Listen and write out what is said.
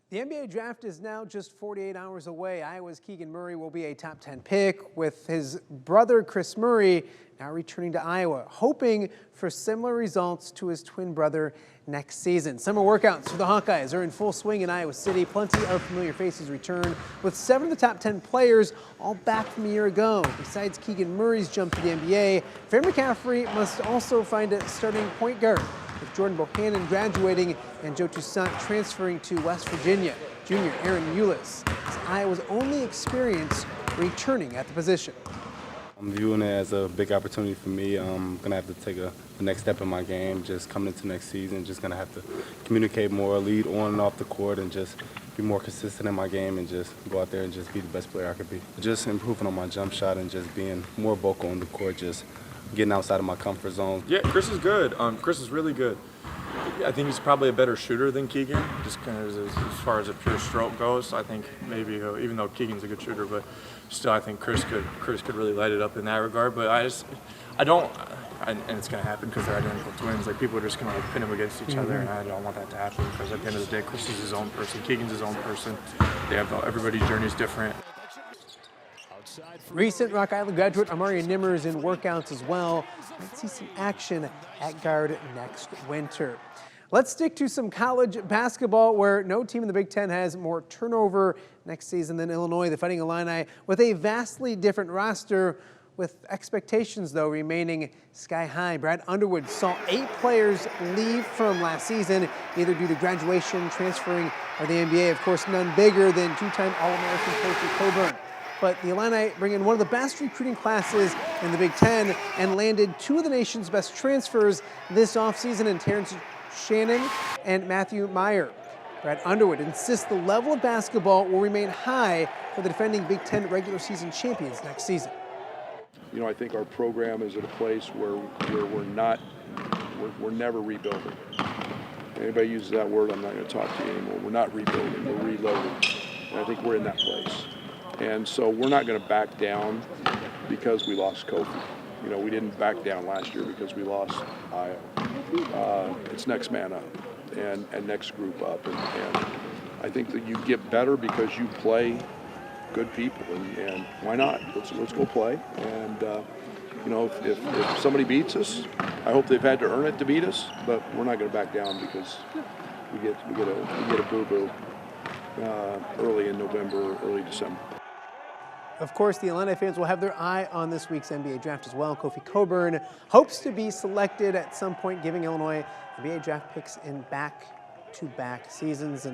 The NBA draft is now just 48 hours away. Iowa's Keegan Murray will be a top 10 pick, with his brother Chris Murray now returning to Iowa, hoping for similar results to his twin brother next season. Summer workouts for the Hawkeyes are in full swing in Iowa City. Plenty of familiar faces return, with 7 of the top 10 players all back from a year ago. Besides Keegan Murray's jump to the NBA, Fair McCaffrey must also find a starting point guard, with Jordan Bohannon graduating and Joe Toussaint transferring to West Virginia. Junior Aaron Eulis is Iowa's only experience returning at the position. I'm viewing it as a big opportunity for me. I'm going to have to take the next step in my game, just coming into next season. Just going to have to communicate more, lead on and off the court, and just be more consistent in my game and just go out there and just be the best player I could be. Just improving on my jump shot and just being more vocal on the court, just getting outside of my comfort zone. Yeah, Chris is good. Chris is really good. I think he's probably a better shooter than Keegan, just kind of as far as a pure stroke goes. I think maybe even though Keegan's a good shooter, but still I think Chris could really light it up in that regard. But I don't, and it's going to happen because they're identical twins. Like, people are just going to pin them against each other, and I don't want that to happen, because at the end of the day, Chris is his own person, Keegan's his own person. They have everybody's journey is different. Recent Rock Island graduate Amari Nimmer is in workouts as well. Might see some action at guard next winter. Let's stick to some college basketball, where no team in the Big Ten has more turnover next season than Illinois. The Fighting Illini, with a vastly different roster, with expectations, though, remaining sky high. Brad Underwood saw 8 players leave from last season, either due to graduation, transferring, or the NBA. Of course, none bigger than 2-time All-American Kofi Coburn. But the Illini bring in one of the best recruiting classes in the Big Ten and landed 2 of the nation's best transfers this offseason in Terrence Shannon and Matthew Meyer. Brad Underwood insists the level of basketball will remain high for the defending Big Ten regular season champions next season. You know, I think our program is at a place where we're never rebuilding. Anybody uses that word, I'm not going to talk to you anymore. We're not rebuilding, we're reloading. And I think we're in that place. And so we're not going to back down because we lost Kofi. You know, we didn't back down last year because we lost Iowa. It's next man up and next group up. And I think that you get better because you play good people. And why not? Let's go play. And, you know, if somebody beats us, I hope they've had to earn it to beat us. But we're not going to back down because we get a boo-boo early in November, early December. Of course, the Illini fans will have their eye on this week's NBA draft as well. Kofi Coburn hopes to be selected at some point, giving Illinois NBA draft picks in back-to-back seasons.